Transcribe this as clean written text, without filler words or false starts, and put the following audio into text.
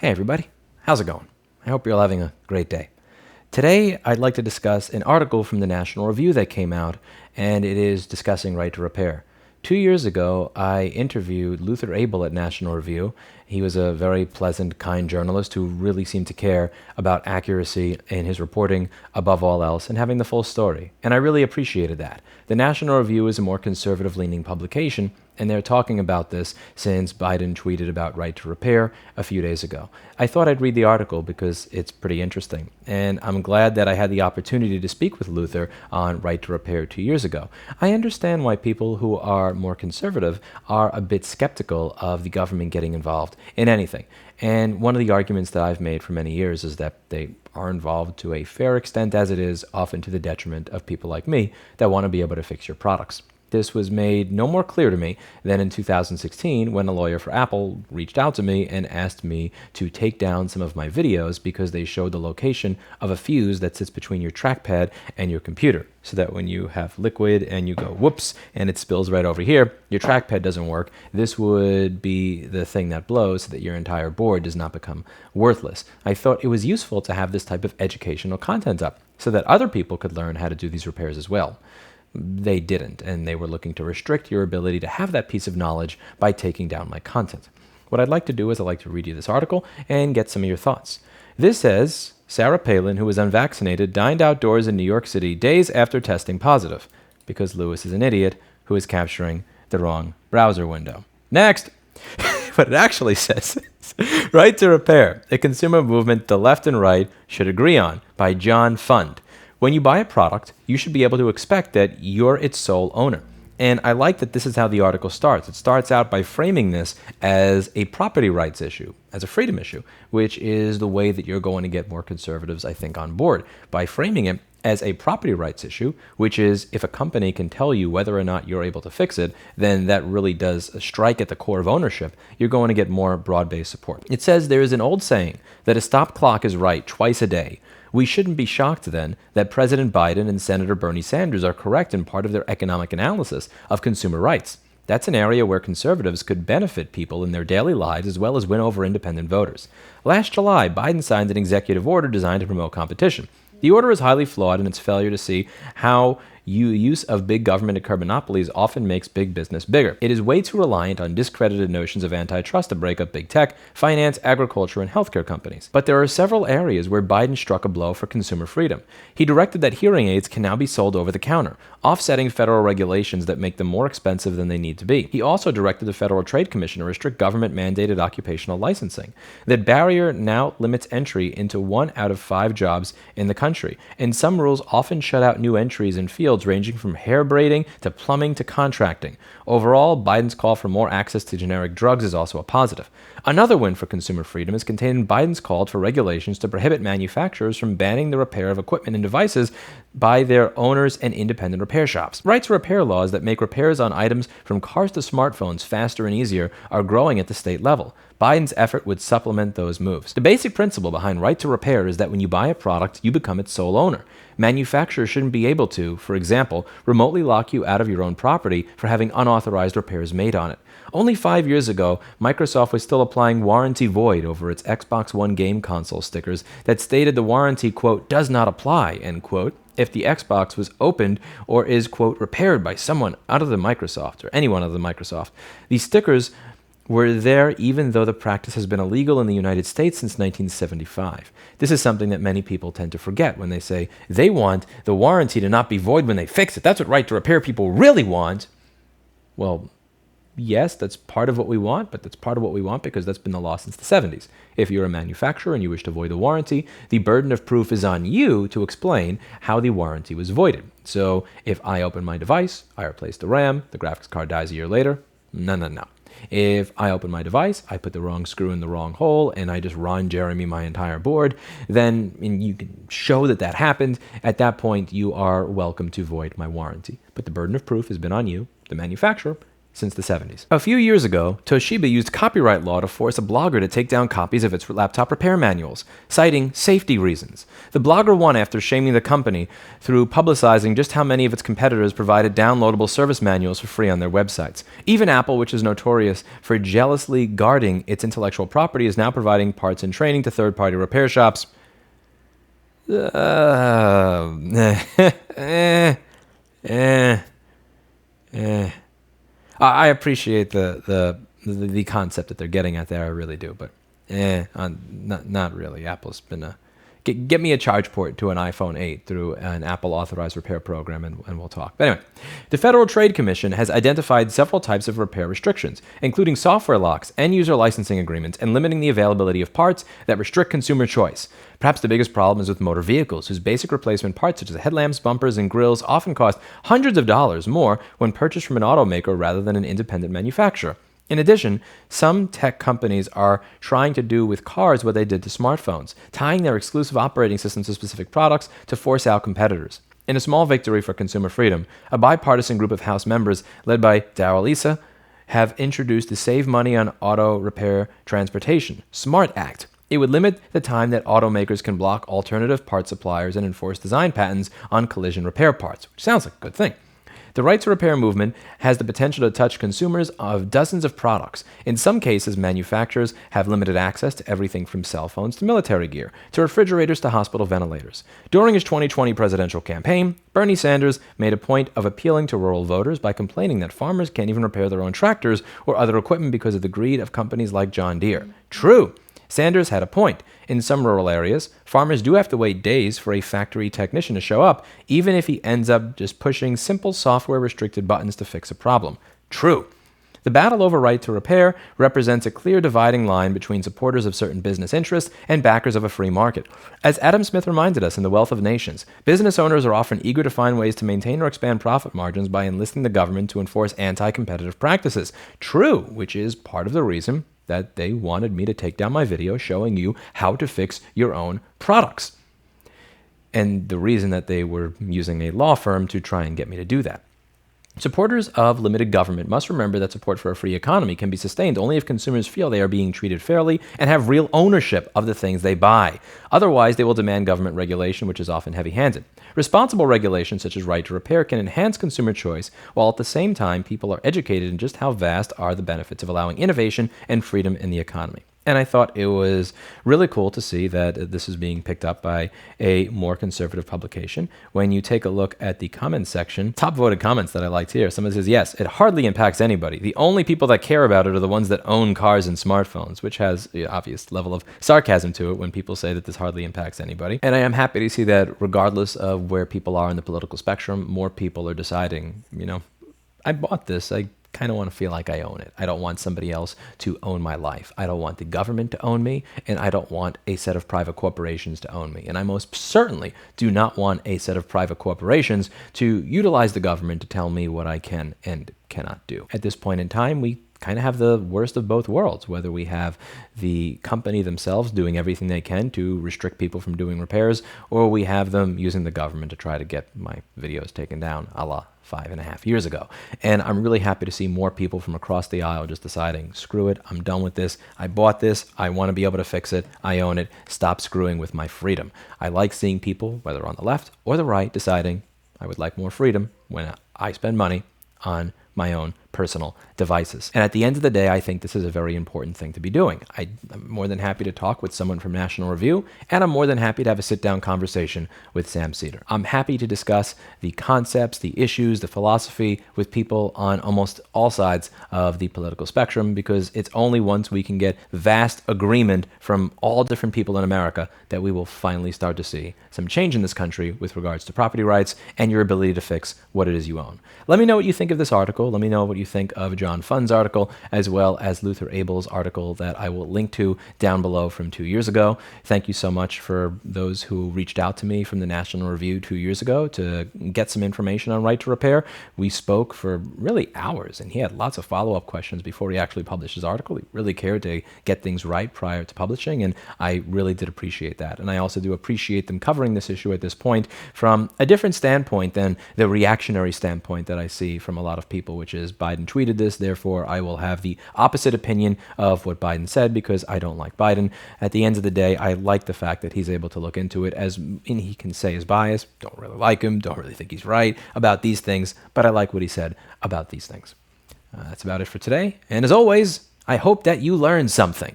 Hey everybody, how's it going? I hope you're all having a great day. Today, I'd like to discuss an article from the National Review that came out, and it is discussing right to repair. 2 years ago, I interviewed Luther Abel at National Review. He was a very pleasant, kind journalist who really seemed to care about accuracy in his reporting above all else and having the full story. And I really appreciated that. The National Review is a more conservative-leaning publication, and they're talking about this since Biden tweeted about right to repair a few days ago. I thought I'd read the article because it's pretty interesting, and I'm glad that I had the opportunity to speak with Luther on right to repair 2 years ago. I understand why people who are more conservative are a bit skeptical of the government getting involved in anything. And one of the arguments that I've made for many years is that they are involved to a fair extent as it is, often to the detriment of people like me that want to be able to fix your products. This was made no more clear to me than in 2016 when a lawyer for Apple reached out to me and asked me to take down some of my videos because they showed the location of a fuse that sits between your trackpad and your computer, so that when you have liquid and you go whoops and it spills right over here, your trackpad doesn't work. This would be the thing that blows so that your entire board does not become worthless. I thought it was useful to have this type of educational content up so that other people could learn how to do these repairs as well. They didn't, and they were looking to restrict your ability to have that piece of knowledge by taking down my content. What I'd like to do is I'd like to read you this article and get some of your thoughts. This says, Sarah Palin, who was unvaccinated, dined outdoors in New York City days after testing positive, because Lewis is an idiot who is capturing the wrong browser window. Next! What it actually says is, Right to Repair, a consumer movement the left and right should agree on, by John Fund. When you buy a product, you should be able to expect that you're its sole owner. And I like that this is how the article starts. It starts out by framing this as a property rights issue, as a freedom issue, which is the way that you're going to get more conservatives, I think, on board, by framing it as a property rights issue, which is if a company can tell you whether or not you're able to fix it, then that really does strike at the core of ownership. You're going to get more broad-based support. It says there is an old saying that a stop clock is right twice a day. We shouldn't be shocked, then, that President Biden and Senator Bernie Sanders are correct in part of their economic analysis of consumer rights. That's an area where conservatives could benefit people in their daily lives as well as win over independent voters. Last July, Biden signed an executive order designed to promote competition. The order is highly flawed in its failure to see how use of big government to curb monopolies often makes big business bigger. It is way too reliant on discredited notions of antitrust to break up big tech, finance, agriculture, and healthcare companies. But there are several areas where Biden struck a blow for consumer freedom. He directed that hearing aids can now be sold over the counter, offsetting federal regulations that make them more expensive than they need to be. He also directed the Federal Trade Commission to restrict government-mandated occupational licensing. That barrier now limits entry into 1 out of 5 jobs in the country, and some rules often shut out new entries in fields ranging from hair braiding to plumbing to contracting. Overall, Biden's call for more access to generic drugs is also a positive. Another win for consumer freedom is contained in Biden's call for regulations to prohibit manufacturers from banning the repair of equipment and devices by their owners and independent repair shops. Right to repair laws that make repairs on items from cars to smartphones faster and easier are growing at the state level. Biden's effort would supplement those moves. The basic principle behind right to repair is that when you buy a product, you become its sole owner. Manufacturers shouldn't be able to, for example, remotely lock you out of your own property for having unauthorized repairs made on it. Only 5 years ago, Microsoft was still applying warranty void over its Xbox One game console stickers that stated the warranty, quote, does not apply, end quote, if the Xbox was opened or is, quote, repaired by someone out of the Microsoft or anyone other than Microsoft. These stickers were there even though the practice has been illegal in the United States since 1975. This is something that many people tend to forget when they say they want the warranty to not be void when they fix it. That's what right to repair people really want. Well, yes, that's part of what we want, but that's part of what we want because that's been the law since the 70s. If you're a manufacturer and you wish to void a warranty, the burden of proof is on you to explain how the warranty was voided. So if I open my device, I replace the RAM, the graphics card dies a year later, no. If I open my device, I put the wrong screw in the wrong hole, and I just Ron Jeremy my entire board, then you can show that that happened. At that point, you are welcome to void my warranty. But the burden of proof has been on you, the manufacturer, since the 70s. A few years ago, Toshiba used copyright law to force a blogger to take down copies of its laptop repair manuals, citing safety reasons. The blogger won after shaming the company through publicizing just how many of its competitors provided downloadable service manuals for free on their websites. Even Apple, which is notorious for jealously guarding its intellectual property, is now providing parts and training to third-party repair shops. I appreciate the concept that they're getting at there. I really do, but not really. Apple's been get me a charge port to an iPhone 8 through an Apple authorized repair program, and we'll talk. But anyway, the Federal Trade Commission has identified several types of repair restrictions, including software locks, end-user licensing agreements, and limiting the availability of parts that restrict consumer choice. Perhaps the biggest problem is with motor vehicles, whose basic replacement parts such as headlamps, bumpers, and grills often cost hundreds of dollars more when purchased from an automaker rather than an independent manufacturer. In addition, some tech companies are trying to do with cars what they did to smartphones, tying their exclusive operating systems to specific products to force out competitors. In a small victory for consumer freedom, a bipartisan group of House members, led by Darrell Issa, have introduced the Save Money on Auto Repair Transportation SMART Act. It would limit the time that automakers can block alternative part suppliers and enforce design patents on collision repair parts, which sounds like a good thing. The right to repair movement has the potential to touch consumers of dozens of products. In some cases, manufacturers have limited access to everything from cell phones to military gear, to refrigerators to hospital ventilators. During his 2020 presidential campaign, Bernie Sanders made a point of appealing to rural voters by complaining that farmers can't even repair their own tractors or other equipment because of the greed of companies like John Deere. True. Sanders had a point. In some rural areas, farmers do have to wait days for a factory technician to show up, even if he ends up just pushing simple software-restricted buttons to fix a problem. True. The battle over right to repair represents a clear dividing line between supporters of certain business interests and backers of a free market. As Adam Smith reminded us in The Wealth of Nations, business owners are often eager to find ways to maintain or expand profit margins by enlisting the government to enforce anti-competitive practices. True, which is part of the reason that they wanted me to take down my video showing you how to fix your own products. And the reason that they were using a law firm to try and get me to do that. Supporters of limited government must remember that support for a free economy can be sustained only if consumers feel they are being treated fairly and have real ownership of the things they buy. Otherwise, they will demand government regulation, which is often heavy-handed. Responsible regulation, such as right to repair, can enhance consumer choice, while at the same time people are educated in just how vast are the benefits of allowing innovation and freedom in the economy. And I thought it was really cool to see that this is being picked up by a more conservative publication. When you take a look at the comments section, top voted comments that I liked here, someone says, yes, it hardly impacts anybody. The only people that care about it are the ones that own cars and smartphones, which has the obvious level of sarcasm to it when people say that this hardly impacts anybody. And I am happy to see that regardless of where people are in the political spectrum, more people are deciding, I bought this, I kind of want to feel like I own it. I don't want somebody else to own my life. I don't want the government to own me, and I don't want a set of private corporations to own me. And I most certainly do not want a set of private corporations to utilize the government to tell me what I can and cannot do. At this point in time, we kind of have the worst of both worlds, whether we have the company themselves doing everything they can to restrict people from doing repairs, or we have them using the government to try to get my videos taken down, a la 5.5 years ago. And I'm really happy to see more people from across the aisle just deciding, screw it, I'm done with this. I bought this. I want to be able to fix it. I own it. Stop screwing with my freedom. I like seeing people, whether on the left or the right, deciding I would like more freedom when I spend money on my own personal devices. And at the end of the day, I think this is a very important thing to be doing. I'm more than happy to talk with someone from National Review, and I'm more than happy to have a sit-down conversation with Sam Seder. I'm happy to discuss the concepts, the issues, the philosophy with people on almost all sides of the political spectrum, because it's only once we can get vast agreement from all different people in America that we will finally start to see some change in this country with regards to property rights and your ability to fix what it is you own. Let me know what you think of this article. Let me know what you think of John Fund's article, as well as Luther Abel's article that I will link to down below from 2 years ago. Thank you so much for those who reached out to me from the National Review 2 years ago to get some information on right to repair. We spoke for really hours, and he had lots of follow-up questions before he actually published his article. He really cared to get things right prior to publishing, and I really did appreciate that. And I also do appreciate them covering this issue at this point from a different standpoint than the reactionary standpoint that I see from a lot of people, which is by Biden tweeted this, therefore I will have the opposite opinion of what Biden said because I don't like Biden. At the end of the day, I like the fact that he's able to look into it, as he can say his bias. Don't really like him, don't really think he's right about these things, but I like what he said about these things. That's about it for today. And as always, I hope that you learned something.